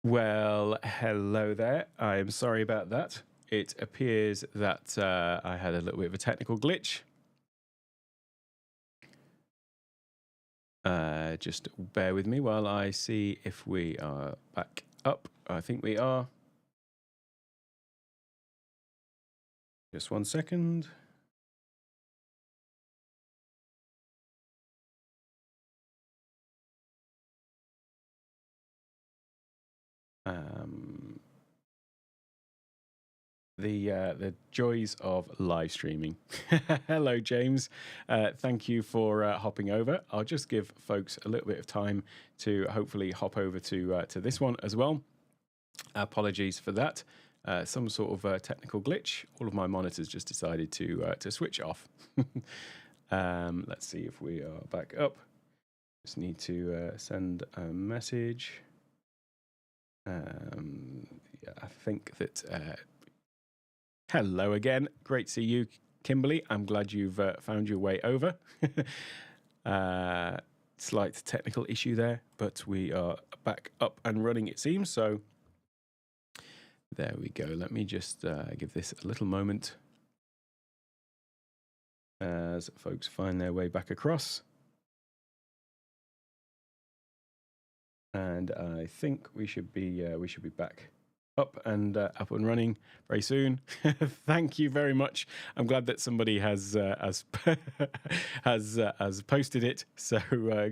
Well, hello there. I am sorry about that. It appears that I had a little bit of a technical glitch. Just bear with me while I see if we are back up. I think we are. Just 1 second. The joys of live streaming. Hello, James. Thank you for hopping over. I'll just give folks a little bit of time to hopefully hop over to this one as well. Apologies for that. Some sort of technical glitch. All of my monitors just decided to switch off. Let's see if we are back up. Just need to send a message. Yeah, I think that. Hello again. Great to see you, Kimberly. I'm glad you've found your way over. Slight technical issue there, but we are back up and running, it seems. So there we go. Let me just give this a little moment as folks find their way back across. And I think we should be back up and running very soon. Thank you very much. I'm glad that somebody has has posted it. So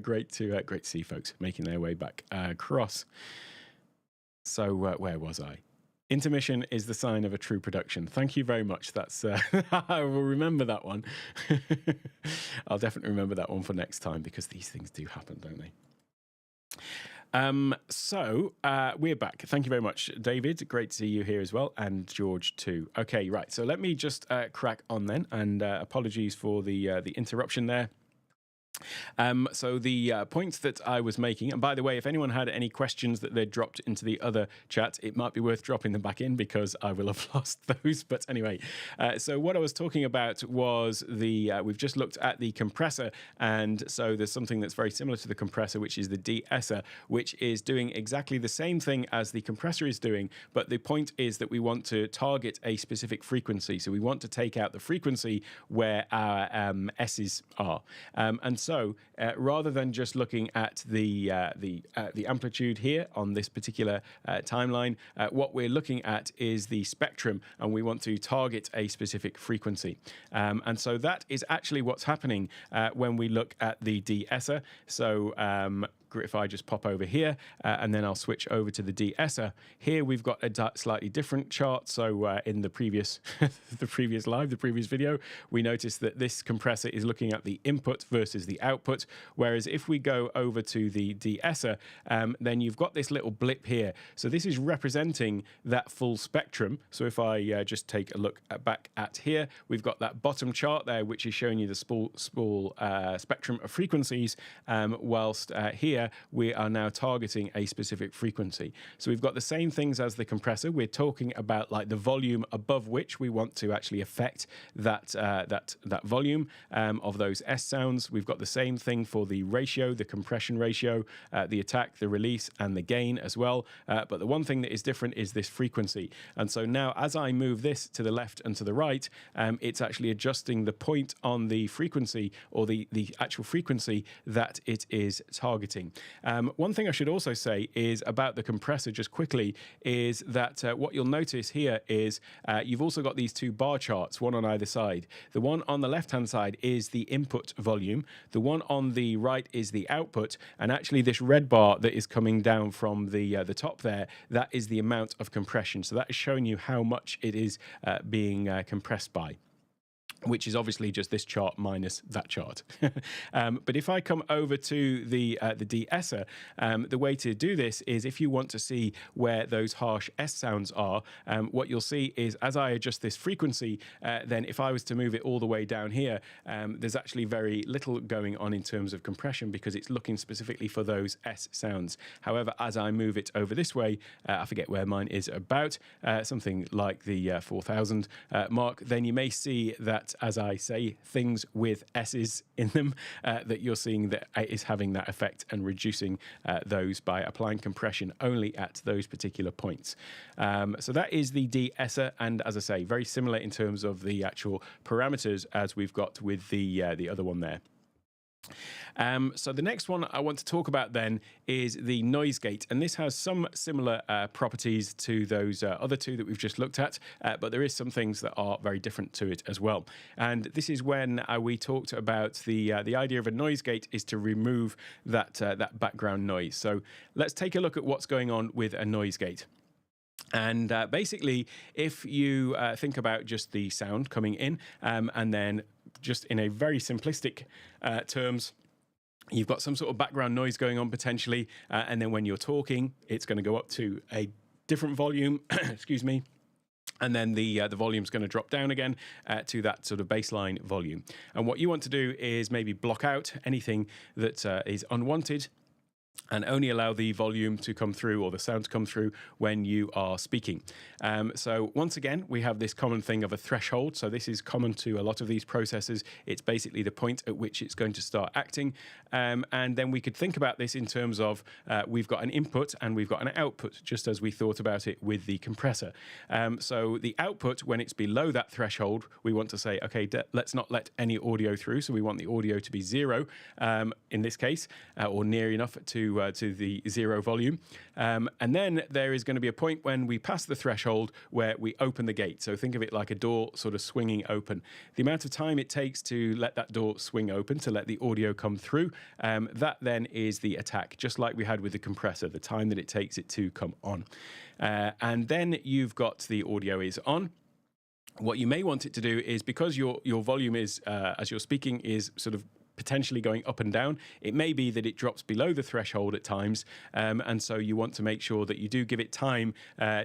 great to see folks making their way back across. So where was I? Intermission is the sign of a true production. Thank you very much. That's I will remember that one. I'll definitely remember that one for next time because these things do happen, don't they? So we're back. Thank you very much, David. Great to see you here as well, and George too. Okay, right. So let me just crack on then, and apologies for the interruption there. So the points that I was making, and by the way, if anyone had any questions that they'd dropped into the other chat, it might be worth dropping them back in because I will have lost those. But anyway, so what I was talking about was we've just looked at the compressor, and so there's something that's very similar to the compressor, which is the de-esser, which is doing exactly the same thing as the compressor is doing, but the point is that we want to target a specific frequency. So we want to take out the frequency where our S's are, and so rather than just looking at the amplitude here on this particular timeline, what we're looking at is the spectrum, and we want to target a specific frequency. And so that is actually what's happening when we look at the de-esser. So if I just pop over here and then I'll switch over to the de-esser. Here we've got a slightly different chart. So in the previous previous video, we noticed that this compressor is looking at the input versus the output. Whereas if we go over to the de-esser, then you've got this little blip here. So this is representing that full spectrum. So if I just take a look back at here, we've got that bottom chart there, which is showing you the small spectrum of frequencies, whilst here we are now targeting a specific frequency. So we've got the same things as the compressor. We're talking about like the volume above which we want to actually affect that volume of those S sounds. We've got the same thing for the ratio, the compression ratio, the attack, the release, and the gain as well. But the one thing that is different is this frequency. And so now as I move this to the left and to the right, it's actually adjusting the point on the frequency, or the actual frequency that it is targeting. One thing I should also say is about the compressor just quickly is that what you'll notice here is you've also got these two bar charts, one on either side. The one on the left-hand side is the input volume. The one on the right is the output. And actually this red bar that is coming down from the top there, that is the amount of compression. So that is showing you how much it is being compressed by, which is obviously just this chart minus that chart. But if I come over to the de-esser, the way to do this is if you want to see where those harsh S sounds are, what you'll see is as I adjust this frequency, then if I was to move it all the way down here, there's actually very little going on in terms of compression because it's looking specifically for those S sounds. However, as I move it over this way, I forget where mine is about, something like the 4000 mark, then you may see that as I say things with S's in them, that you're seeing that it is having that effect and reducing those by applying compression only at those particular points. So that is the de-esser, and as I say, very similar in terms of the actual parameters as we've got with the other one there. So the next one I want to talk about then is the noise gate, and this has some similar properties to those other two that we've just looked at, but there is some things that are very different to it as well. And this is when we talked about the idea of a noise gate is to remove that background noise. So let's take a look at what's going on with a noise gate. And basically, if you think about just the sound coming in, and then just in a very simplistic terms, you've got some sort of background noise going on potentially, and then when you're talking, it's going to go up to a different volume, excuse me, and then the volume's going to drop down again to that sort of baseline volume. And what you want to do is maybe block out anything that is unwanted, and only allow the volume to come through, or the sound to come through, when you are speaking. So once again, we have this common thing of a threshold. So this is common to a lot of these processors. It's basically the point at which it's going to start acting. And then we could think about this in terms of we've got an input and we've got an output, just as we thought about it with the compressor. So the output, when it's below that threshold, we want to say, okay, let's not let any audio through. So we want the audio to be 0 in this case, or near enough to the 0 volume. And then there is going to be a point when we pass the threshold where we open the gate. So think of it like a door sort of swinging open. The amount of time it takes to let that door swing open, to let the audio come through, that then is the attack, just like we had with the compressor, the time that it takes it to come on. And then you've got the audio is on. What you may want it to do is, because your volume is, as you're speaking, is sort of potentially going up and down, it may be that it drops below the threshold at times, and so you want to make sure that you do give it time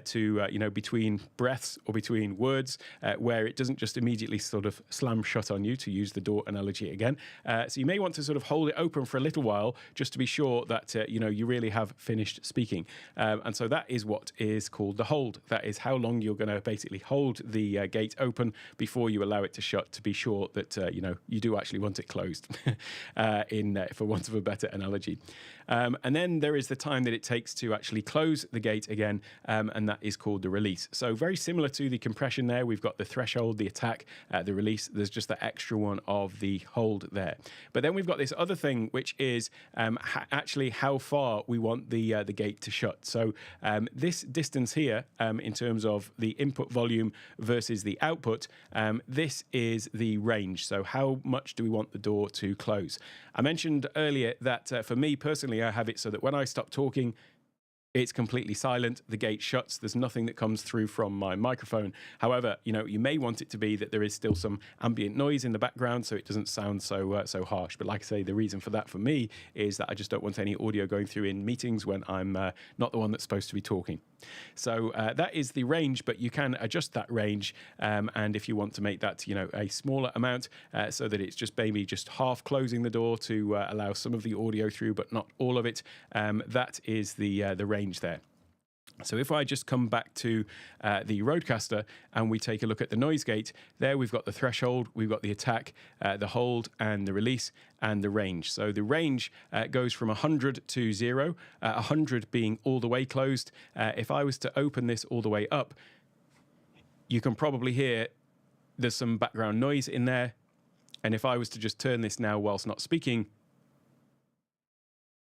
to between breaths or between words, where it doesn't just immediately sort of slam shut on you, to use the door analogy again. So you may want to sort of hold it open for a little while, just to be sure that you really have finished speaking. And so that is what is called the hold. That is how long you're going to basically hold the gate open before you allow it to shut, to be sure that you do actually want it closed. For want of a better analogy. And then there is the time that it takes to actually close the gate again, and that is called the release. So very similar to the compression there, we've got the threshold, the attack, the release. There's just the extra one of the hold there. But then we've got this other thing, which is actually how far we want the gate to shut. So this distance here, in terms of the input volume versus the output, this is the range. So how much do we want the door to close? I mentioned earlier that for me personally, I have it so that when I stop talking, it's completely silent, the gate shuts, there's nothing that comes through from my microphone. However, you may want it to be that there is still some ambient noise in the background, so it doesn't sound so harsh. But like I say, the reason for that for me is that I just don't want any audio going through in meetings when I'm not the one that's supposed to be talking. So that is the range, but you can adjust that range, and if you want to make that a smaller amount, so that it's just maybe just half closing the door to allow some of the audio through, but not all of it, that is the range there. So if I just come back to the Rodecaster and we take a look at the noise gate, there we've got the threshold, we've got the attack, the hold and the release, and the range. So the range goes from 100 to 0, 100 being all the way closed. If I was to open this all the way up, you can probably hear there's some background noise in there. And if I was to just turn this now whilst not speaking,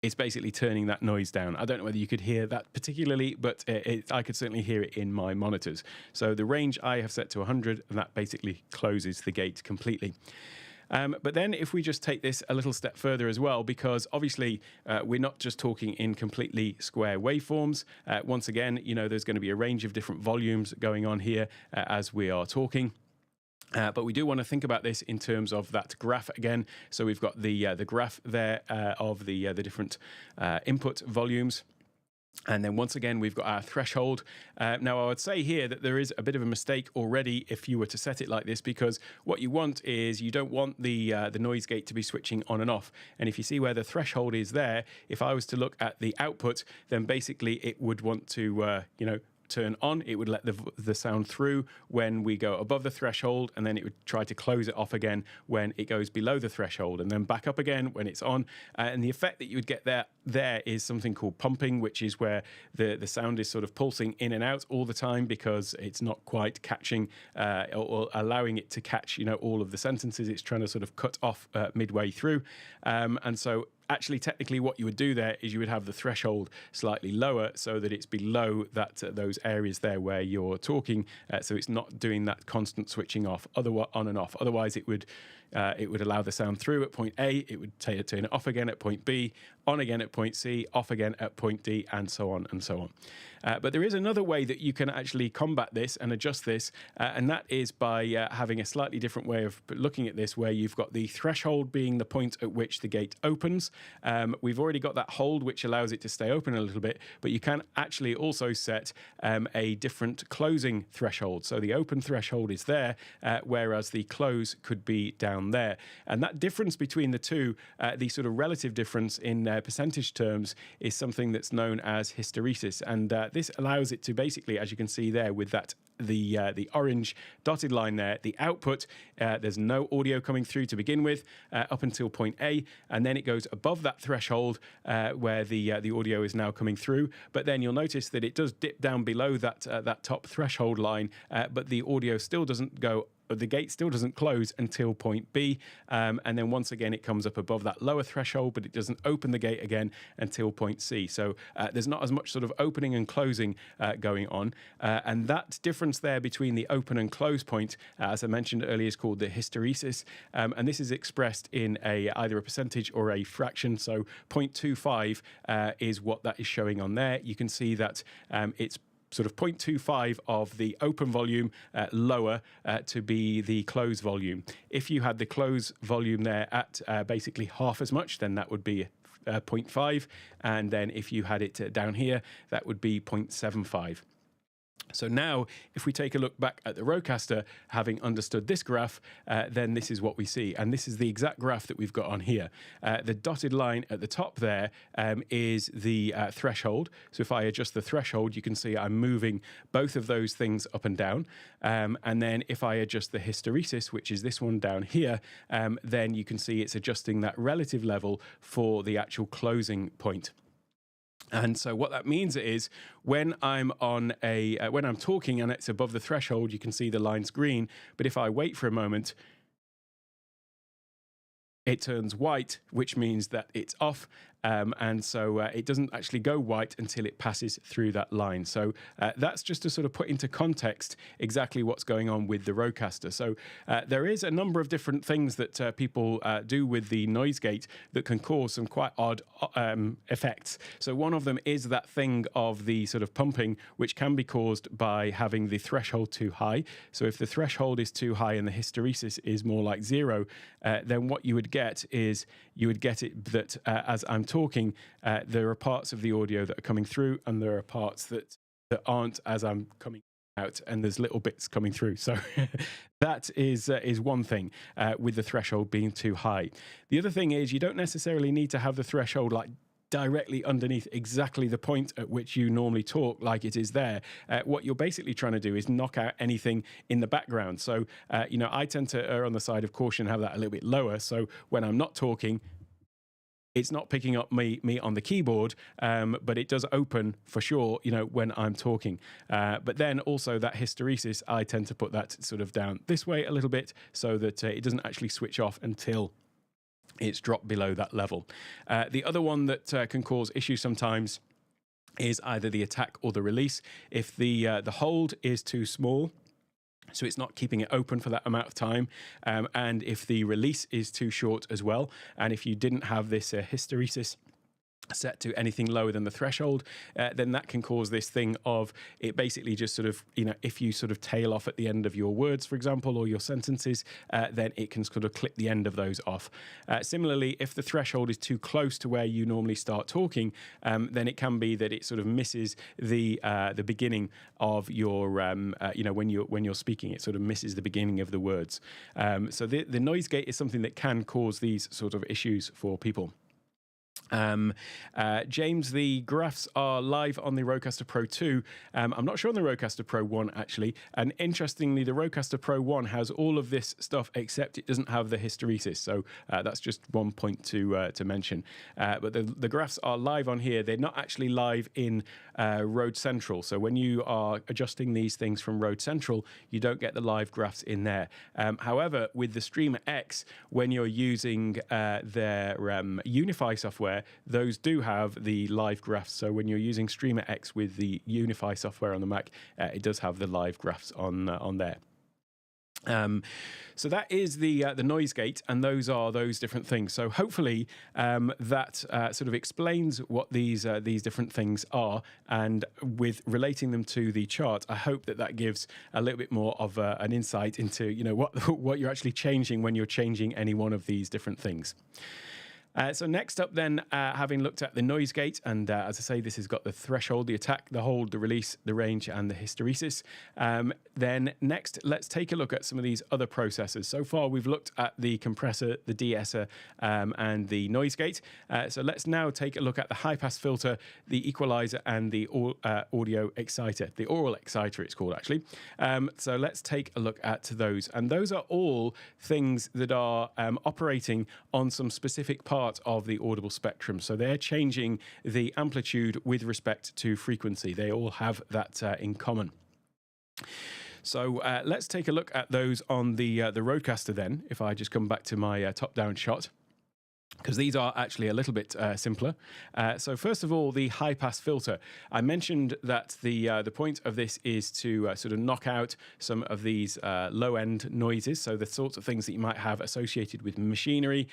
it's basically turning that noise down. I don't know whether you could hear that particularly, but I could certainly hear it in my monitors. So the range I have set to 100, and that basically closes the gate completely. But then if we just take this a little step further as well, because obviously we're not just talking in completely square waveforms. Once again, there's going to be a range of different volumes going on here as we are talking. But we do want to think about this in terms of that graph again. So we've got the graph there of the different input volumes. And then once again, we've got our threshold. Now, I would say here that there is a bit of a mistake already if you were to set it like this, because what you want is you don't want the noise gate to be switching on and off. And if you see where the threshold is there, if I was to look at the output, then basically it would want to, turn on. It would let the sound through when we go above the threshold, and then it would try to close it off again when it goes below the threshold, and then back up again when it's on. And the effect that you would get there is something called pumping, which is where the sound is sort of pulsing in and out all the time because it's not quite catching or allowing it to catch, you know, all of the sentences. It's trying to sort of cut off midway through. And so actually, technically, what you would do there is you would have the threshold slightly lower so that it's below that those areas there where you're talking, so it's not doing that constant switching off, on and off. Otherwise, it would allow the sound through at point A, it would turn it off again at point B, on again at point C, off again at point D, and so on and so on. But there is another way that you can actually combat this and adjust this, and that is by having a slightly different way of looking at this, where you've got the threshold being the point at which the gate opens. We've already got that hold, which allows it to stay open a little bit, but you can actually also set a different closing threshold. So the open threshold is there, whereas the close could be down there. And that difference between the two, the sort of relative difference in percentage terms, is something that's known as hysteresis. And this allows it to basically, as you can see there with that the orange dotted line there, the output, there's no audio coming through to begin with up until point A, and then it goes above that threshold where the audio is now coming through. But then you'll notice that it does dip down below that top threshold line, but the audio still doesn't go. The gate still doesn't close until point B, and then once again it comes up above that lower threshold, but it doesn't open the gate again until point C. So there's not as much sort of opening and closing going on, and that difference there between the open and close point, as I mentioned earlier, is called the hysteresis, and this is expressed in either a percentage or a fraction. So 0.25 is what that is showing on there. You can see that it's sort of 0.25 of the open volume lower to be the close volume. If you had the close volume there at basically half as much, then that would be 0.5. And then if you had it down here, that would be 0.75. So now, if we take a look back at the Rodecaster, having understood this graph, then this is what we see. And this is the exact graph that we've got on here. The dotted line at the top there is the threshold. So if I adjust the threshold, you can see I'm moving both of those things up and down. And then if I adjust the hysteresis, which is this one down here, then you can see it's adjusting that relative level for the actual closing point. And so what that means is when I'm when I'm talking and it's above the threshold, you can see the line's green. But if I wait for a moment, it turns white, which means that it's off. And so it doesn't actually go white until it passes through that line. So that's just to sort of put into context exactly what's going on with the Rodecaster. So there is a number of different things that people do with the noise gate that can cause some quite odd effects. So one of them is that thing of the sort of pumping, which can be caused by having the threshold too high. So if the threshold is too high and the hysteresis is more like 0, then what you would get is you would get it that as I'm talking, there are parts of the audio that are coming through, and there are parts that aren't as I'm coming out, and there's little bits coming through. So that is one thing with the threshold being too high. The other thing is you don't necessarily need to have the threshold like directly underneath exactly the point at which you normally talk like it is there. What you're basically trying to do is knock out anything in the background. So, I tend to err on the side of caution, have that a little bit lower. So when I'm not talking, it's not picking up me on the keyboard, but it does open for sure, when I'm talking. But then also that hysteresis, I tend to put that sort of down this way a little bit so that it doesn't actually switch off until it's dropped below that level. The other one that can cause issues sometimes is either the attack or the release. If the hold is too small, so it's not keeping it open for that amount of time, and if the release is too short as well, and if you didn't have this hysteresis set to anything lower than the threshold, then that can cause this thing of it basically just sort of, if you sort of tail off at the end of your words, for example, or your sentences, then it can sort of clip the end of those off. Similarly, if the threshold is too close to where you normally start talking, then it can be that it sort of misses the beginning of your, when you're speaking, it sort of misses the beginning of the words. So the noise gate is something that can cause these sort of issues for people. James, the graphs are live on the Rodecaster Pro 2. I'm not sure on the Rodecaster Pro 1, actually. And interestingly, the Rodecaster Pro 1 has all of this stuff, except it doesn't have the hysteresis. So that's just one point to mention. But the graphs are live on here. They're not actually live in Rode Central. So when you are adjusting these things from Rode Central, you don't get the live graphs in there. However, with the Streamer X, when you're using their Unify software, those do have the live graphs. So when you're using Streamer X with the Unify software on the Mac, it does have the live graphs on there. So that is the noise gate, and those are those different things. So hopefully that sort of explains what these different things are, and with relating them to the chart, I hope that gives a little bit more of an insight into what you're actually changing when you're changing any one of these different things. So next up then, having looked at the noise gate, and as I say, this has got the threshold, the attack, the hold, the release, the range, and the hysteresis. Then next, let's take a look at some of these other processors. So far, we've looked at the compressor, the de-esser, and the noise gate. So let's now take a look at the high-pass filter, the equalizer, and the audio exciter, the Aural exciter it's called, actually. So let's take a look at those. And those are all things that are operating on some specific part of the audible spectrum. So they're changing the amplitude with respect to frequency. They all have that in common. So let's take a look at those on the Rodecaster then, if I just come back to my top-down shot, because these are actually a little bit simpler. So first of all, the high-pass filter. I mentioned that the point of this is to sort of knock out some of these low-end noises, so the sorts of things that you might have associated with machinery,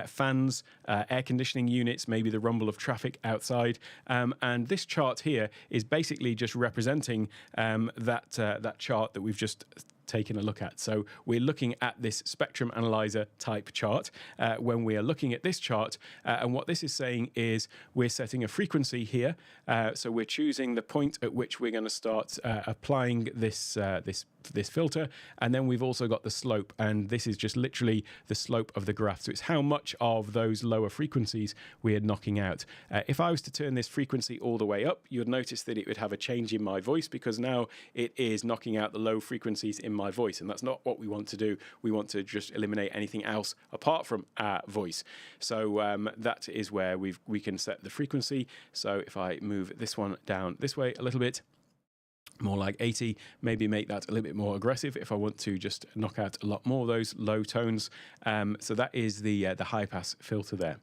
fans, air conditioning units, maybe the rumble of traffic outside. And this chart here is basically just representing that chart that we've just taken a look at. So we're looking at this spectrum analyzer type chart when we are looking at this chart, and what this is saying is we're setting a frequency here. So we're choosing the point at which we're going to start applying this filter, and then we've also got the slope, and this is just literally the slope of the graph. So it's how much of those lower frequencies we are knocking out. If I was to turn this frequency all the way up, you'd notice that it would have a change in my voice, because now it is knocking out the low frequencies in my voice, and that's not what we want to do. We want to just eliminate anything else apart from our voice. So that is where we can set the frequency. So if I move this one down this way a little bit, more like 80, maybe make that a little bit more aggressive if I want to just knock out a lot more of those low tones. So that is the high pass filter there.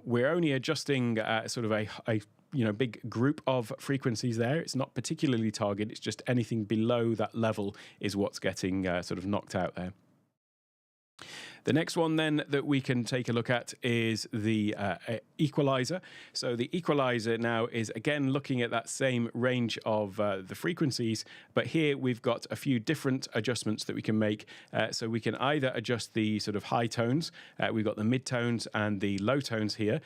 We're only adjusting sort of a big group of frequencies there. It's not particularly targeted. It's just anything below that level is what's getting sort of knocked out there. The next one then that we can take a look at is the equalizer. So the equalizer now is again looking at that same range of the frequencies, but here we've got a few different adjustments that we can make. So we can either adjust the sort of high tones, we've got the mid tones and the low tones here.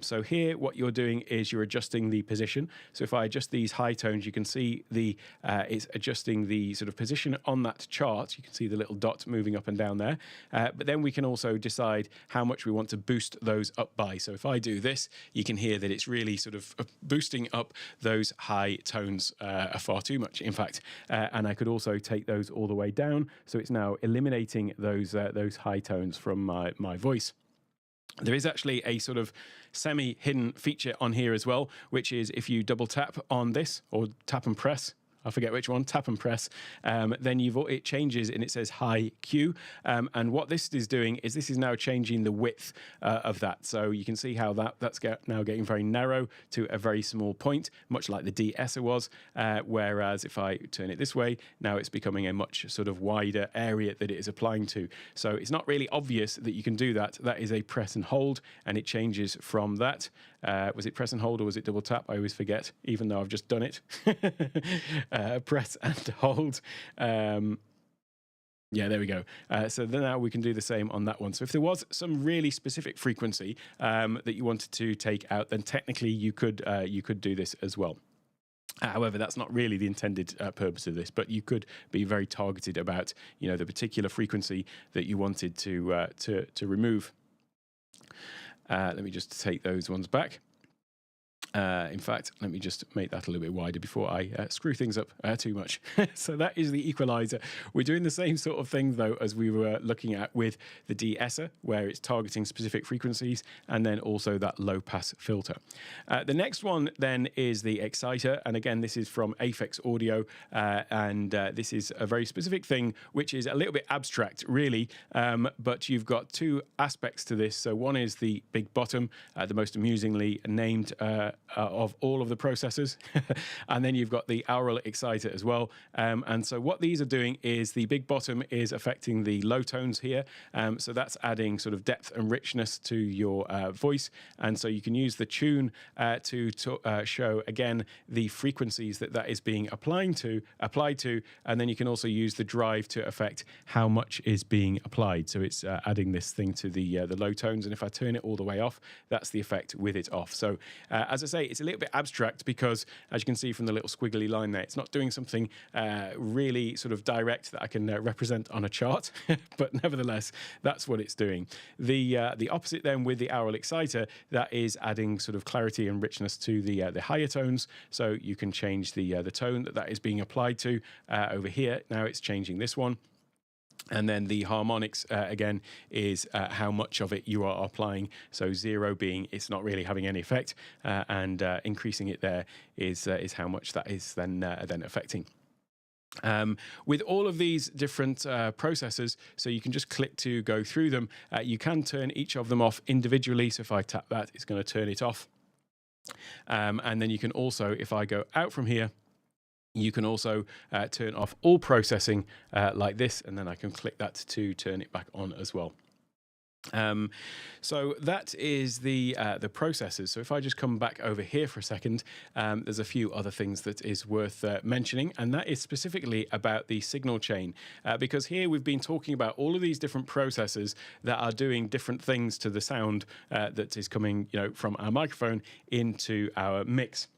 So here what you're doing is you're adjusting the position. So if I adjust these high tones, you can see it's adjusting the sort of position on that chart. You can see the little dot moving up and down there. But then we can also decide how much we want to boost those up by. So if I do this, you can hear that it's really sort of boosting up those high tones far too much, in fact. And I could also take those all the way down. So it's now eliminating those high tones from my voice. There is actually a sort of semi-hidden feature on here as well, which is if you double tap on this, or tap and press, I forget which one, tap and press, then it changes and it says high Q. And what this is doing is this is now changing the width of that. So you can see how that's now getting very narrow to a very small point, much like the de-esser was. Whereas if I turn it this way, now it's becoming a much sort of wider area that it is applying to. So it's not really obvious that you can do that. That is a press and hold, and it changes from that. Was it press and hold or was it double tap? I always forget, even though I've just done it. Press and hold. Yeah, there we go. So then now we can do the same on that one. So if there was some really specific frequency that you wanted to take out, then technically you could do this as well. However, that's not really the intended purpose of this, but you could be very targeted about the particular frequency that you wanted to remove. Let me just take those ones back. In fact, let me just make that a little bit wider before I screw things up too much. So that is the equalizer. We're doing the same sort of thing, though, as we were looking at with the de-esser, where it's targeting specific frequencies, and then also that low-pass filter. The next one then is the exciter, and again, this is from Aphex Audio, and this is a very specific thing, which is a little bit abstract, really, but you've got two aspects to this. So one is the big bottom, the most amusingly named of all of the processors. And then you've got the Aural exciter as well. And so what these are doing is the big bottom is affecting the low tones here. So that's adding sort of depth and richness to your voice. And so you can use the tune to show, again, the frequencies that is being applied to. And then you can also use the drive to affect how much is being applied. So it's adding this thing to the low tones. And if I turn it all the way off, that's the effect with it off. So as I say, it's a little bit abstract because, as you can see from the little squiggly line there, it's not doing something really sort of direct that I can represent on a chart, but nevertheless, that's what it's doing. The opposite then with the Aural exciter, that is adding sort of clarity and richness to the higher tones. So you can change the tone that is being applied to over here. Now it's changing this one. And then the harmonics, again, is how much of it you are applying. So 0 being it's not really having any effect, and increasing it there is how much that is then affecting. With all of these different processors, so you can just click to go through them. You can turn each of them off individually. So if I tap that, it's going to turn it off. And then you can also, if I go out from here, you can also turn off all processing like this, and then I can click that to turn it back on as well. So that is the processors. So if I just come back over here for a second, there's a few other things that is worth mentioning, and that is specifically about the signal chain, because here we've been talking about all of these different processors that are doing different things to the sound that is coming, from our microphone into our mix.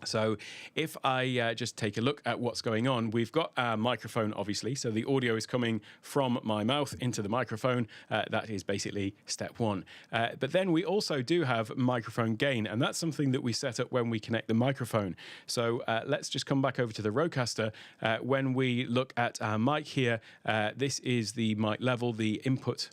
So if I just take a look at what's going on, we've got our microphone, obviously. So the audio is coming from my mouth into the microphone. That is basically step one. But then we also do have microphone gain, and that's something that we set up when we connect the microphone. So let's just come back over to the Rodecaster. When we look at our mic here, this is the mic level, the input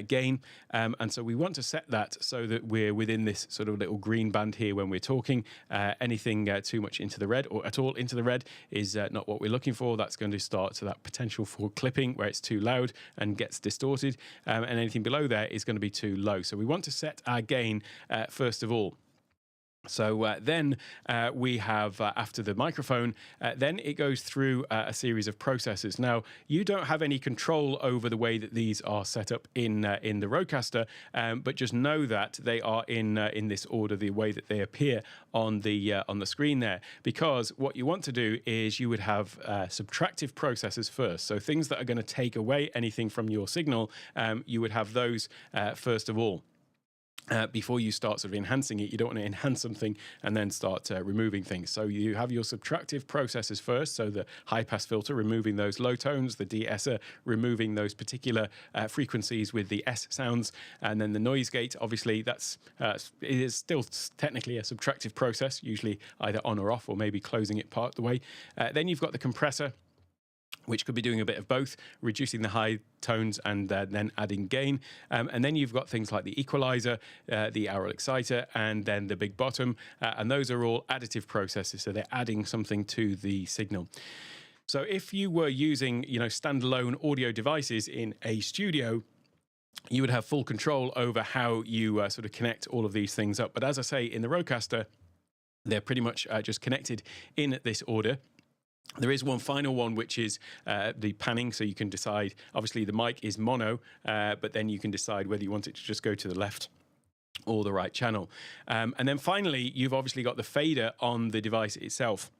gain, and so we want to set that so that we're within this sort of little green band here when we're talking. Anything too much into the red or at all into the red is not what we're looking for. That's going to start to that potential for clipping where it's too loud and gets distorted, and anything below there is going to be too low. So we want to set our gain first of all. So then we have, after the microphone, then it goes through a series of processes. Now, you don't have any control over the way that these are set up in the Rodecaster, but just know that they are in this order, the way that they appear on the screen there. Because what you want to do is you would have subtractive processes first. So things that are going to take away anything from your signal, you would have those first of all. Before you start sort of enhancing it, you don't want to enhance something and then start removing things. So you have your subtractive processes first. So the high pass filter, removing those low tones, the de-esser, removing those particular frequencies with the S sounds, and then the noise gate. Obviously, it is still technically a subtractive process, usually either on or off, or maybe closing it part of the way. Then you've got the compressor, which could be doing a bit of both, reducing the high tones and then adding gain. And then you've got things like the equalizer, the Aural exciter, and then the big bottom. And those are all additive processes, so they're adding something to the signal. So if you were using, standalone audio devices in a studio, you would have full control over how you sort of connect all of these things up. But as I say, in the Rodecaster, they're pretty much just connected in this order. There is one final one, which is the panning. So you can decide, obviously the mic is mono, but then you can decide whether you want it to just go to the left or the right channel. And then finally, you've obviously got the fader on the device itself.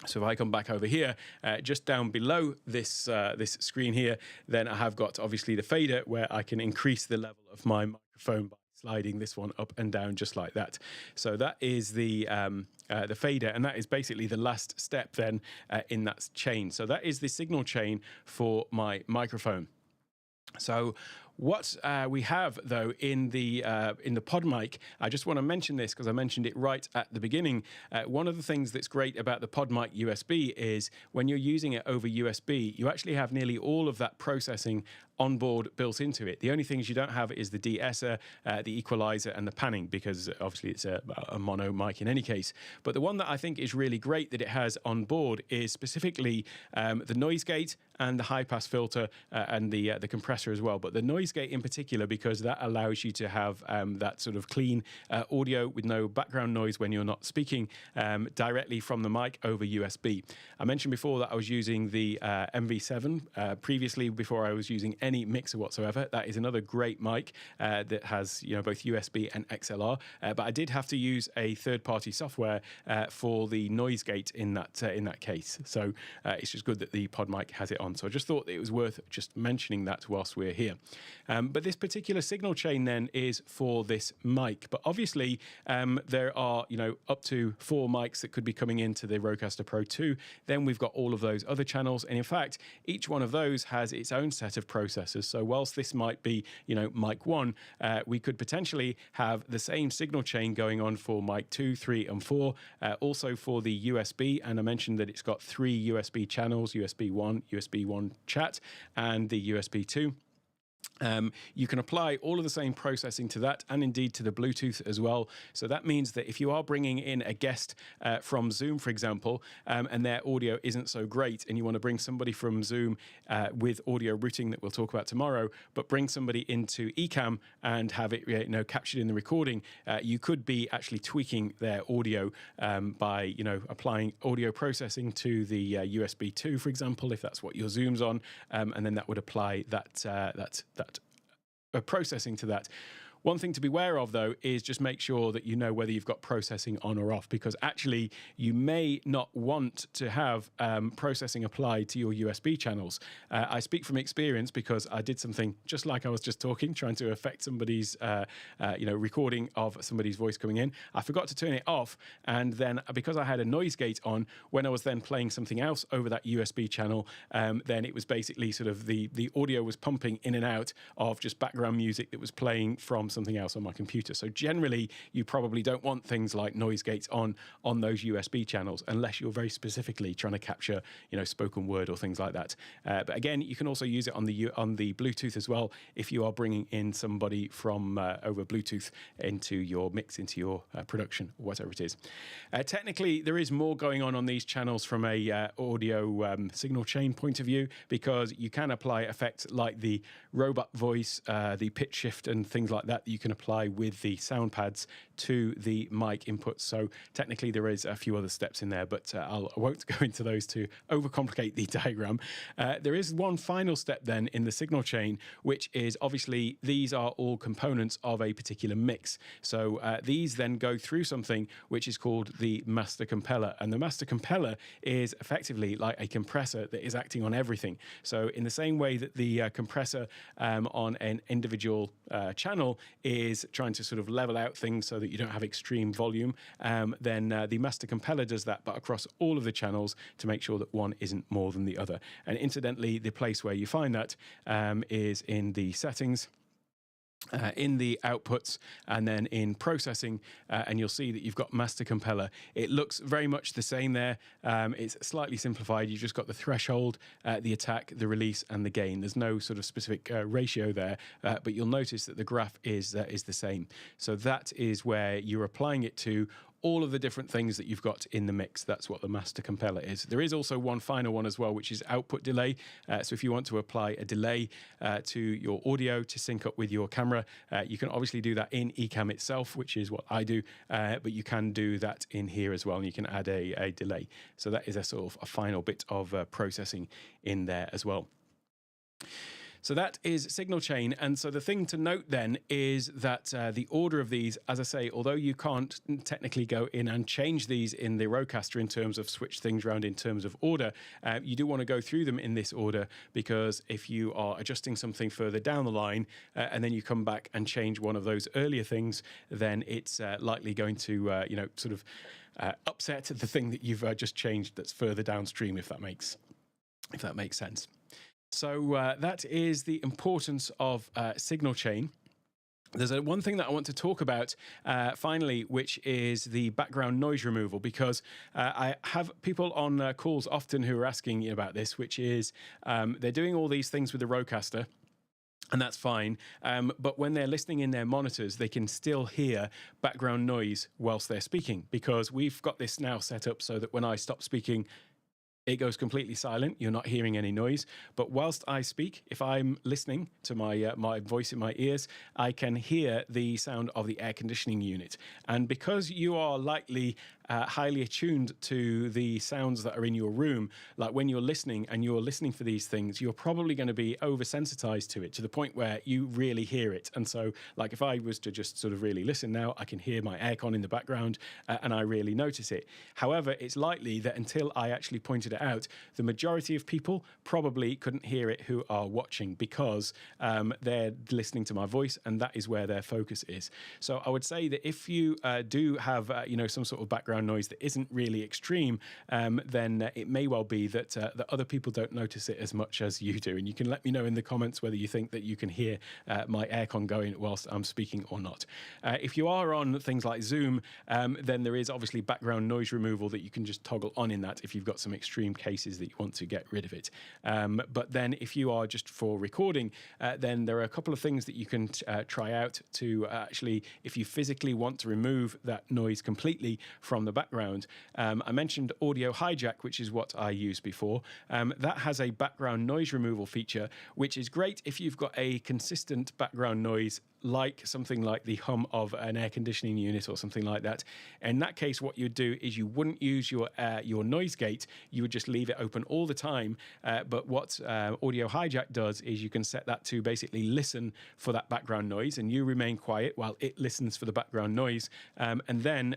So if I come back over here, just down below this screen here, then I have got obviously the fader where I can increase the level of my microphone by sliding this one up and down just like that. So that is the fader, and that is basically the last step then in that chain. So that is the signal chain for my microphone. So What we have, though, in the PodMic, I just want to mention this because I mentioned it right at the beginning. One of the things that's great about the PodMic USB is when you're using it over USB, you actually have nearly all of that processing on board built into it. The only things you don't have is the de-esser, the equalizer, and the panning, because obviously it's a mono mic in any case. But the one that I think is really great that it has on board is specifically the noise gate and the high pass filter and the compressor as well. But the noise gate in particular, because that allows you to have that sort of clean audio with no background noise when you're not speaking directly from the mic over USB. I mentioned before that I was using the MV7 previously before I was using any mixer whatsoever. That is another great mic that has both USB and XLR. But I did have to use a third-party software for the noise gate in that case. So it's just good that the PodMic has it on. So I just thought it was worth just mentioning that whilst we're here. But this particular signal chain then is for this mic. But obviously there are up to 4 mics that could be coming into the Rodecaster Pro 2. Then we've got all of those other channels, and in fact each one of those has its own set of processors. So whilst this might be mic 1, we could potentially have the same signal chain going on for mic 2, 3, and 4. Also for the USB, and I mentioned that it's got 3 USB channels: USB 1, USB 1 chat, and the USB 2. You can apply all of the same processing to that, and indeed to the Bluetooth as well. So that means that if you are bringing in a guest from Zoom, for example, and their audio isn't so great, and you want to bring somebody from Zoom with audio routing that we'll talk about tomorrow, but bring somebody into Ecamm and have it captured in the recording, you could be actually tweaking their audio by applying audio processing to the USB 2, for example, if that's what your Zoom's on, and then that would apply that processing to that. One thing to be aware of, though, is just make sure that you know whether you've got processing on or off, because actually you may not want to have processing applied to your USB channels. I speak from experience because I did something just like I was just talking, trying to affect somebody's recording of somebody's voice coming in. I forgot to turn it off, and then because I had a noise gate on, when I was then playing something else over that USB channel, then it was basically sort of the audio was pumping in and out of just background music that was playing from something else on my computer. So generally, you probably don't want things like noise gates on those USB channels unless you're very specifically trying to capture, spoken word or things like that. But again, you can also use it on the Bluetooth as well if you are bringing in somebody from over Bluetooth into your mix, into your production, or whatever it is. Technically, there is more going on these channels from a audio signal chain point of view, because you can apply effects like the robot voice, the pitch shift, and things like that you can apply with the sound pads to the mic inputs. So technically there is a few other steps in there, but I won't go into those to overcomplicate the diagram. There is one final step then in the signal chain, which is obviously these are all components of a particular mix. So these then go through something which is called the master compeller, and the master compeller is effectively like a compressor that is acting on everything. So in the same way that the compressor on an individual channel is trying to sort of level out things so that you don't have extreme volume, then the master compeller does that, but across all of the channels to make sure that one isn't more than the other. And incidentally, the place where you find that is in the settings, in the outputs, and then in processing, and you'll see that you've got master compeller. It looks very much the same there. It's slightly simplified. You've just got the threshold, the attack, the release, and the gain. There's no sort of specific ratio there, but you'll notice that the graph is the same. So that is where you're applying it to all of the different things that you've got in the mix. That's what the master compeller is. There is also one final one as well, which is output delay. So if you want to apply a delay to your audio to sync up with your camera, you can obviously do that in Ecamm itself, which is what I do, but you can do that in here as well, and you can add a delay. So that is a sort of a final bit of processing in there as well. So that is signal chain. And so the thing to note then is that the order of these, as I say, although you can't technically go in and change these in the Rodecaster in terms of switch things around in terms of order, you do want to go through them in this order, because if you are adjusting something further down the line and then you come back and change one of those earlier things, then it's likely going to, sort of upset the thing that you've just changed that's further downstream, if that makes sense. So that is the importance of signal chain. There's one thing that I want to talk about finally, which is the background noise removal, because I have people on calls often who are asking about this, which is they're doing all these things with the Rodecaster. And that's fine. But when they're listening in their monitors, they can still hear background noise whilst they're speaking, because we've got this now set up so that when I stop speaking, it goes completely silent. You're not hearing any noise. But whilst I speak, if I'm listening to my voice in my ears, I can hear the sound of the air conditioning unit. And because you are likely highly attuned to the sounds that are in your room, like when you're listening and you're listening for these things, you're probably going to be oversensitized to it to the point where you really hear it. And so, like, if I was to just sort of really listen now, I can hear my aircon in the background and I really notice it. However, it's likely that until I actually pointed it out, the majority of people probably couldn't hear it who are watching, because they're listening to my voice and that is where their focus is. So I would say that if you do have some sort of background noise that isn't really extreme, then it may well be that that other people don't notice it as much as you do. And you can let me know in the comments whether you think that you can hear my aircon going whilst I'm speaking or not. If you are on things like Zoom, then there is obviously background noise removal that you can just toggle on in that if you've got some extreme cases that you want to get rid of it. But then if you are just for recording, then there are a couple of things that you can try out to actually, if you physically want to remove that noise completely from the background. I mentioned audio hijack, which is what I used before. That has a background noise removal feature, which is great if you've got a consistent background noise, like something like the hum of an air conditioning unit or something like that. In that case, what you'd do is you wouldn't use your noise gate, you would just leave it open all the time. But what audio hijack does is you can set that to basically listen for that background noise, and you remain quiet while it listens for the background noise. And then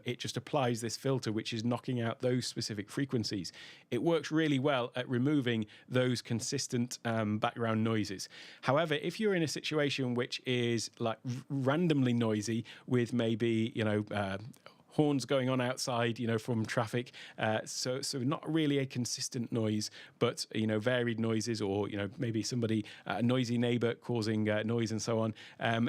it just applies this filter, which is knocking out those specific frequencies. It works really well at removing those consistent background noises. However, if you're in a situation which is like randomly noisy with maybe, horns going on outside, from traffic. So not really a consistent noise, but, varied noises, or, maybe somebody, a noisy neighbor causing noise and so on.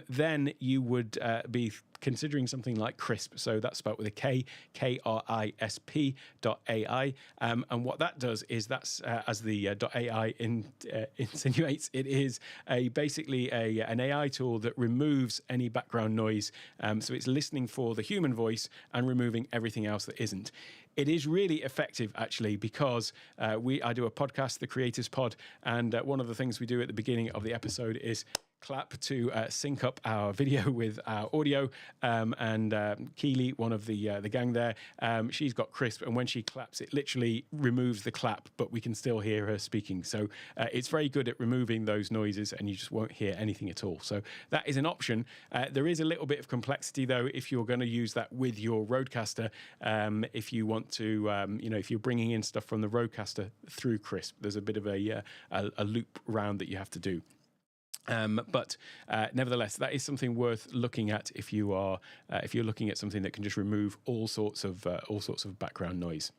Then you would be considering something like Krisp. So that's spelled with a K, KRISP.ai. And what that does is that's, as the .ai insinuates, it is basically an AI tool that removes any background noise. So it's listening for the human voice and removing everything else that isn't. It is really effective, actually, because I do a podcast, the Creators Pod, and one of the things we do at the beginning of the episode is clap to sync up our video with our audio. And Keely, one of the gang there, she's got Krisp, and when she claps, it literally removes the clap, but we can still hear her speaking. So it's very good at removing those noises, and you just won't hear anything at all. So that is an option. There is a little bit of complexity, though, if you're going to use that with your Rodecaster. If you want to, if you're bringing in stuff from the Rodecaster through Krisp, there's a bit of a loop round that you have to do. But nevertheless, that is something worth looking at if you're looking at something that can just remove all sorts of background noise.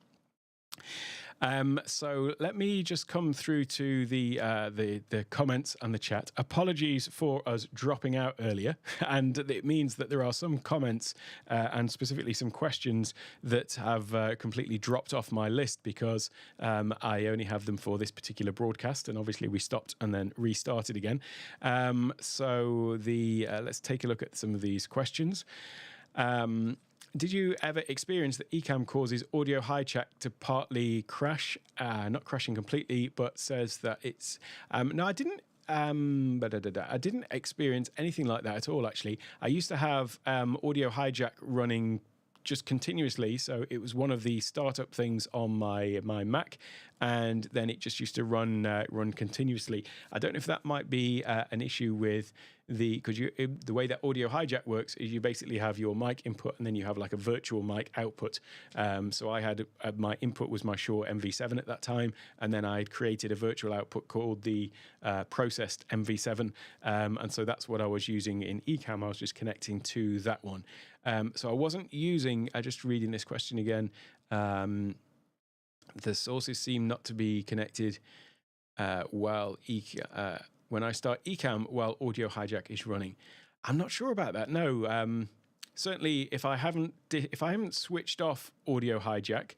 So let me just come through to the comments and the chat. Apologies for us dropping out earlier, and it means that there are some comments and specifically some questions that have completely dropped off my list because I only have them for this particular broadcast, and obviously we stopped and then restarted again. So let's take a look at some of these questions. Did you ever experience that Ecamm causes audio hijack to partly crash? Not crashing completely, but says that it's... No, I didn't. I didn't experience anything like that at all, actually. I used to have audio hijack running just continuously. So it was one of the startup things on my Mac, and then it just used to run continuously. I don't know if that might be an issue with because the way that audio hijack works is you basically have your mic input and then you have like a virtual mic output. So I had my input was my Shure MV7 at that time, and then I had created a virtual output called the processed MV7, and so that's what I was using in Ecamm. I was just connecting to that one. So I wasn't using. Just reading this question again. The sources seem not to be connected. when I start Ecamm while audio hijack is running. I'm not sure about that. No, certainly if I haven't switched off audio hijack,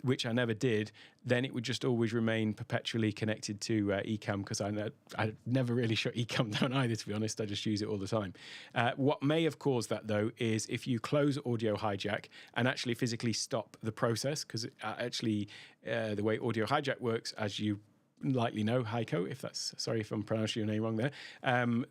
which I never did, then it would just always remain perpetually connected to Ecamm, because I never really shut Ecamm down either, to be honest. I just use it all the time. What may have caused that, though, is if you close audio hijack and actually physically stop the process, because actually the way audio hijack works, as you likely know, Heiko, sorry if I'm pronouncing your name wrong there,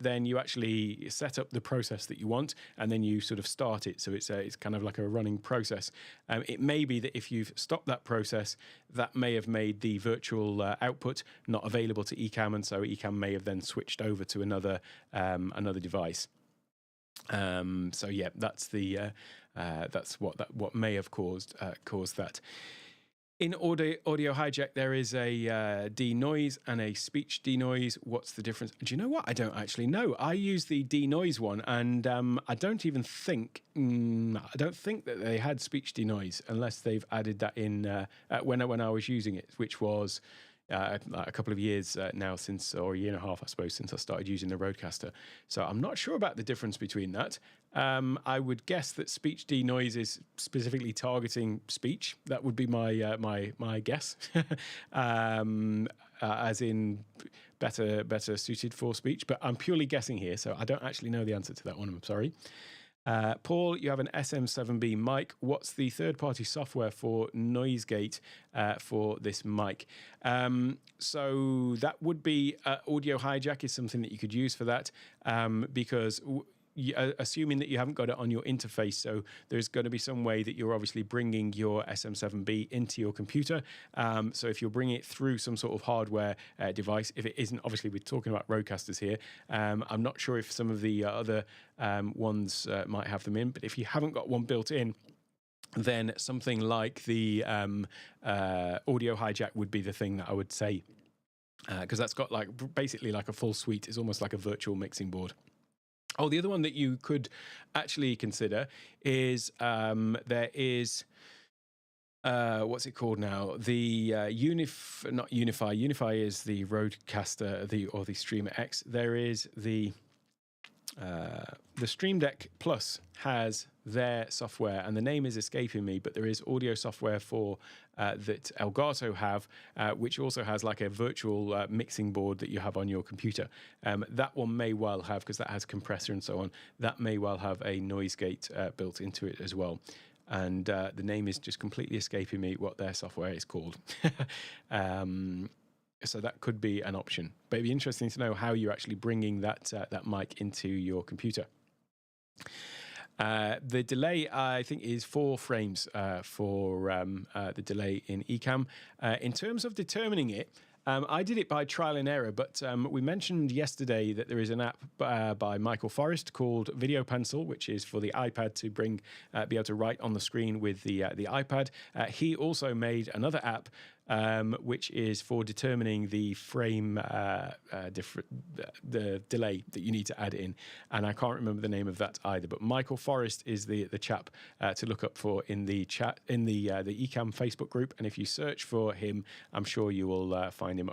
then you actually set up the process that you want, and then you sort of start it. So it's kind of like a running process. It may be that if you've stopped that process, that may have made the virtual output not available to Ecamm, and so Ecamm may have then switched over to another device. So yeah, that's what may have caused that. In audio hijack, there is a denoise and a speech denoise. What's the difference? Do you know what? I don't actually know. I use the denoise one, and I don't think that they had speech denoise, unless they've added that in when I was using it, which was a couple of years now, or a year and a half, I suppose, since I started using the Rodecaster. So I'm not sure about the difference between that. I would guess that speech denoise is specifically targeting speech. That would be my guess, as in better suited for speech. But I'm purely guessing here, so I don't actually know the answer to that one. I'm sorry. Paul, you have an SM7B mic. What's the third-party software for noise gate for this mic? So that would be audio hijack is something that you could use for that, because assuming that you haven't got it on your interface, so there's going to be some way that you're obviously bringing your SM7B into your computer. So if you're bringing it through some sort of hardware device, if it isn't, obviously we're talking about Rodecasters here. I'm not sure if some of the other ones might have them in, but if you haven't got one built in, then something like the audio hijack would be the thing that I would say, because that's got basically like a full suite. It's almost like a virtual mixing board. Oh, the other one that you could actually consider is there is what's it called now? The not Unify. Unify is the Rodecaster, or the Streamer X. There is the Stream Deck Plus has their software, and the name is escaping me, but there is audio software for that Elgato have, which also has like a virtual mixing board that you have on your computer. That one may well have, because that has compressor and so on, that may well have a noise gate built into it as well. And the name is just completely escaping me what their software is called. So that could be an option. But it'd be interesting to know how you're actually bringing that mic into your computer. The delay, I think, is 4 frames for the delay in Ecamm. In terms of determining it, I did it by trial and error, but we mentioned yesterday that there is an app by Michael Forrest called Video Pencil, which is for the iPad to be able to write on the screen with the iPad. He also made another app which is for determining the frame, the delay that you need to add in, and I can't remember the name of that either. But Michael Forrest is the chap to look up for in the chat in the Ecamm Facebook group, and if you search for him, I'm sure you will find him.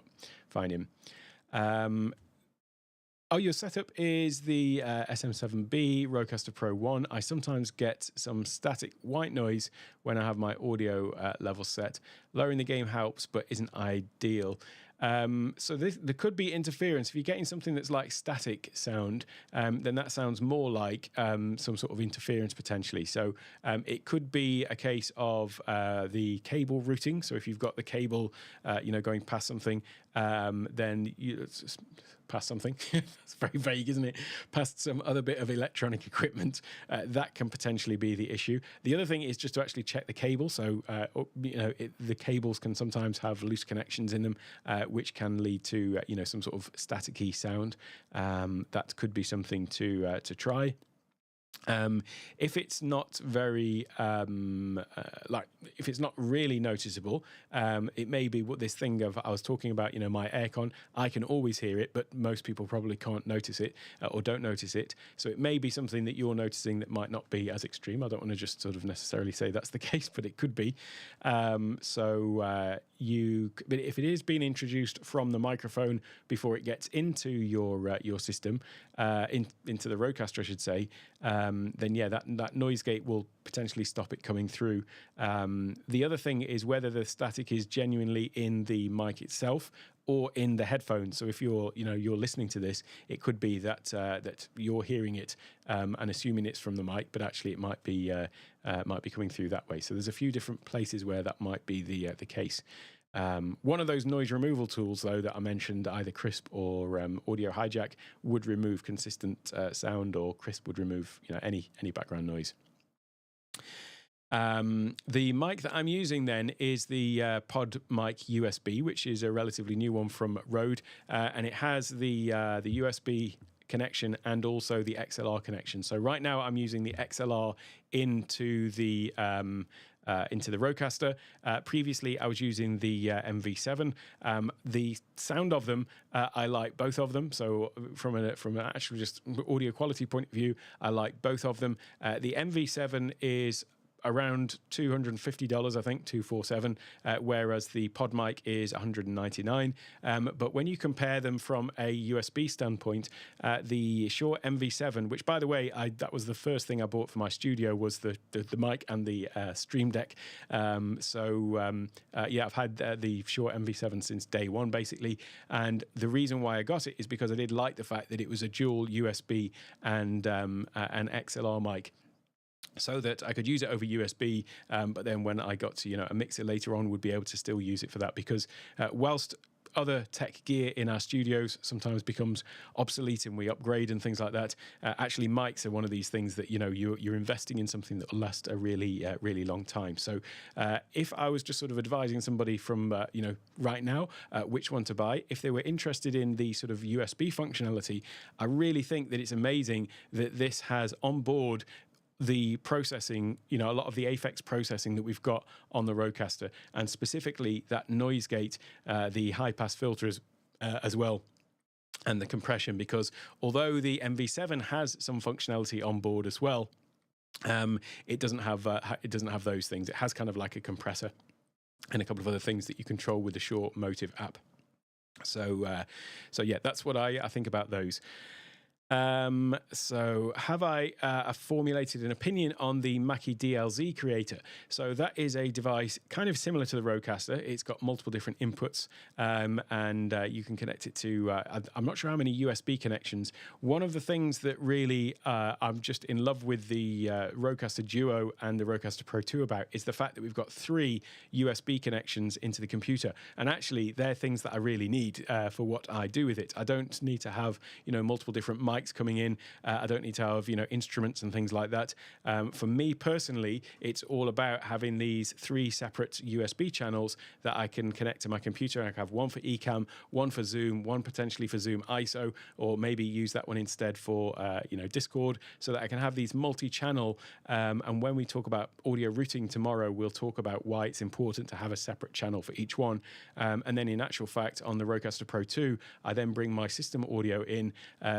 Oh, your setup is the SM7B Rodecaster Pro 1. I sometimes get some static white noise when I have my audio level set. Lowering the gain helps, but isn't ideal. So there could be interference. If you're getting something that's like static sound, then that sounds more like some sort of interference potentially. So it could be a case of the cable routing. So if you've got the cable, going past something, then past something. That's very vague, isn't it? Past some other bit of electronic equipment, that can potentially be the issue. The other thing is just to actually check the cable. So the cables can sometimes have loose connections in them, which can lead to some sort of staticky sound. That could be something to try. If it's not very if it's not really noticeable, it may be what this thing of I was talking about. My aircon, I can always hear it, but most people probably can't notice it or don't notice it. So it may be something that you're noticing that might not be as extreme. I don't want to just sort of necessarily say that's the case, but it could be. But if it is being introduced from the microphone before it gets into your system, into the Rodecaster, I should say, then yeah, that noise gate will potentially stop it coming through. The other thing is whether the static is genuinely in the mic itself or in the headphones. So if you're listening to this, it could be that that you're hearing it and assuming it's from the mic, but actually it might be coming through that way. So there's a few different places where that might be the case. One of those noise removal tools, though, that I mentioned, either Crisp or Audio Hijack, would remove consistent sound, or Crisp would remove any background noise. The mic that I'm using then is the PodMic USB, which is a relatively new one from Rode, and it has the USB connection and also the XLR connection. So right now I'm using the XLR into the Rodecaster. Previously, I was using the MV7. The sound of them, I like both of them. So from an actual just audio quality point of view, I like both of them. The MV7 is around $250, I think, $247, whereas the PodMic is $199. But when you compare them from a USB standpoint, the Shure MV7, which, by the way, that was the first thing I bought for my studio, was the mic and the Stream Deck. Yeah, I've had the Shure MV7 since day one, basically. And the reason why I got it is because I did like the fact that it was a dual USB and an XLR mic, so that I could use it over USB, but then when I got to a mixer later on, would be able to still use it for that, because whilst other tech gear in our studios sometimes becomes obsolete and we upgrade and things like that, actually mics are one of these things that you're investing in something that will last a really long time. So if I was just sort of advising somebody from right now which one to buy, if they were interested in the sort of USB functionality, I really think that it's amazing that this has on board the processing, a lot of the Aphex processing that we've got on the Rodecaster, and specifically that noise gate, the high pass filters as well, and the compression, because although the MV7 has some functionality on board as well, it doesn't have those things. It has kind of like a compressor and a couple of other things that you control with the Shure Motive app. So yeah, that's what I think about those. So have I formulated an opinion on the Mackie DLZ Creator? So that is a device kind of similar to the Rodecaster. It's got multiple different inputs, and you can connect it to, I'm not sure how many USB connections. One of the things that really I'm just in love with the Rodecaster Duo and the Rodecaster Pro 2 about is the fact that we've got 3 USB connections into the computer. And actually, they're things that I really need for what I do with it. I don't need to have, multiple different mics coming in. I don't need to have, instruments and things like that. For me personally, it's all about having these 3 separate USB channels that I can connect to my computer. I can have one for Ecamm, one for Zoom, one potentially for Zoom ISO, or maybe use that one instead for, Discord, so that I can have these multi-channel. And when we talk about audio routing tomorrow, we'll talk about why it's important to have a separate channel for each one. And then in actual fact, on the Rodecaster Pro 2, I then bring my system audio in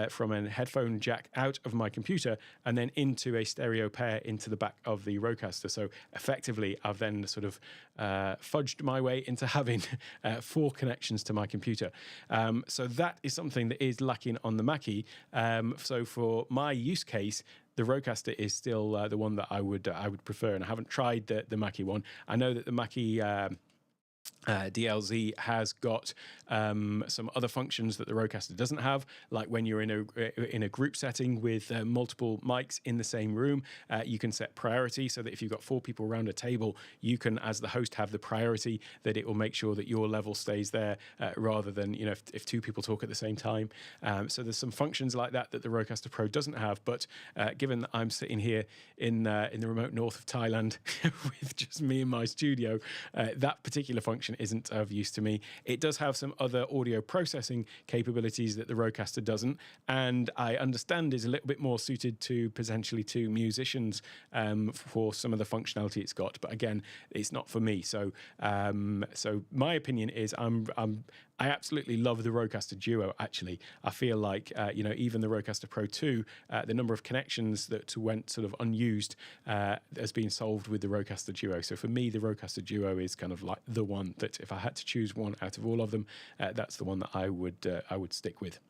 from a headphone jack out of my computer and then into a stereo pair into the back of the Rodecaster. So effectively, I've then sort of fudged my way into having 4 connections to my computer. So that is something that is lacking on the Mackie. So for my use case, the Rodecaster is still the one that I would prefer, and I haven't tried the Mackie one. I know that the Mackie DLZ has got some other functions that the Rodecaster doesn't have, like when you're in a group setting with multiple mics in the same room, you can set priority so that if you've got 4 people around a table, you can, as the host, have the priority that it will make sure that your level stays there, rather than if 2 people talk at the same time. So there's some functions like that the Rodecaster Pro doesn't have. But given that I'm sitting here in the remote north of Thailand with just me in my studio, that particular function function isn't of use to me. It does have some other audio processing capabilities that the Rodecaster doesn't, and I understand is a little bit more suited to potentially to musicians for some of the functionality it's got. But again, it's not for me. So my opinion is I absolutely love the Rodecaster Duo. Actually, I feel like even the Rodecaster Pro 2, the number of connections that went sort of unused has been solved with the Rodecaster Duo. So for me, the Rodecaster Duo is kind of like the one that, if I had to choose one out of all of them, that's the one that I would stick with.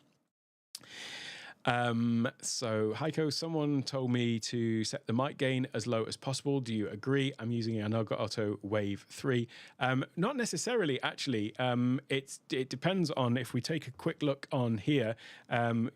So Heiko, someone told me to set the mic gain as low as possible. Do you agree? I'm using an Elgato Wave 3. Not necessarily, actually. It depends on, if we take a quick look on here,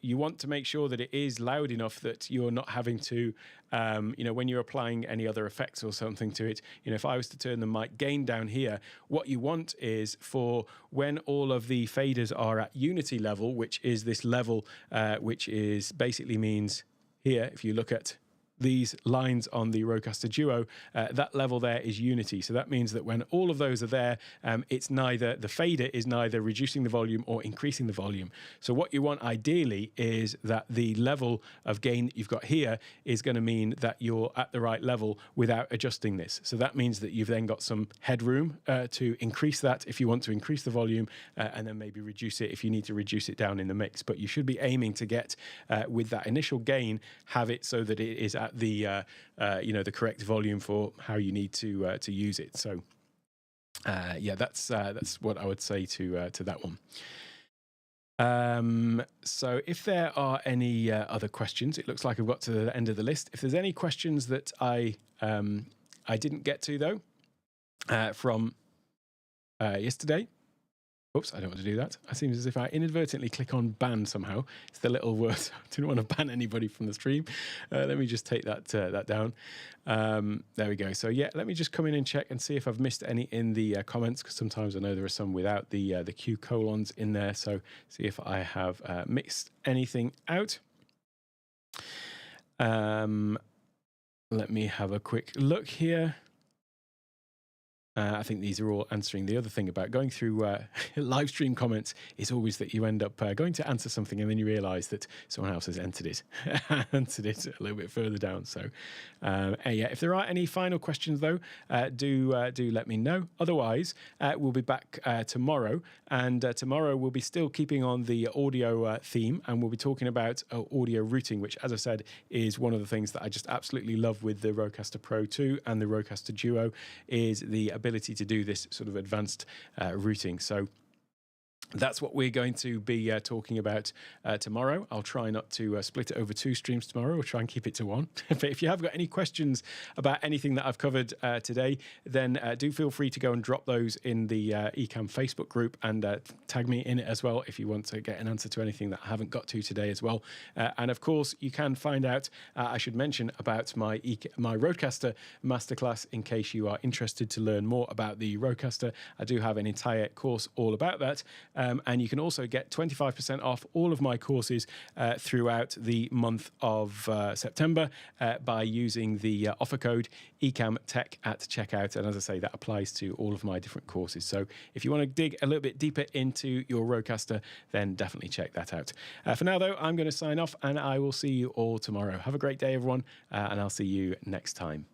you want to make sure that it is loud enough that you're not having to, when you're applying any other effects or something to it, if I was to turn the mic gain down here, what you want is for when all of the faders are at unity level, which is this level, which is basically means here, if you look at these lines on the Rodecaster Duo, that level there is unity. So that means that when all of those are there, it's neither, the fader is neither reducing the volume or increasing the volume. So what you want ideally is that the level of gain that you've got here is going to mean that you're at the right level without adjusting this. So that means that you've then got some headroom to increase that if you want to increase the volume, and then maybe reduce it if you need to reduce it down in the mix. But you should be aiming to get, with that initial gain, have it so that it is at the the correct volume for how you need to use it. So that's what I would say to that one. So if there are any other questions, it looks like I've got to the end of the list. If there's any questions that I didn't get to though from yesterday. Oops, I don't want to do that. It seems as if I inadvertently click on ban somehow. It's the little word. I didn't want to ban anybody from the stream. Let me just take that down. There we go. So yeah, let me just come in and check and see if I've missed any in the comments, because sometimes I know there are some without the Q colons in there. So see if I have mixed anything out. Let me have a quick look here. I think these are all answering. The other thing about going through live stream comments is always that you end up going to answer something and then you realise that someone else has entered it a little bit further down. So yeah, if there are any final questions though, do let me know. Otherwise, we'll be back tomorrow, and tomorrow we'll be still keeping on the audio theme, and we'll be talking about audio routing, which, as I said, is one of the things that I just absolutely love with the Rodecaster Pro 2 and the Rodecaster Duo, is the ability to do this sort of advanced routing. So that's what we're going to be talking about tomorrow. I'll try not to split it over 2 streams tomorrow. We'll try and keep it to 1. But if you have got any questions about anything that I've covered today, then do feel free to go and drop those in the Ecamm Facebook group, and tag me in it as well if you want to get an answer to anything that I haven't got to today as well. And of course, you can find out, I should mention, about my Rodecaster masterclass in case you are interested to learn more about the Rodecaster. I do have an entire course all about that. And you can also get 25% off all of my courses throughout the month of September by using the offer code ECAMTech at checkout. And as I say, that applies to all of my different courses. So if you want to dig a little bit deeper into your Rodecaster, then definitely check that out. For now, though, I'm going to sign off, and I will see you all tomorrow. Have a great day, everyone, and I'll see you next time.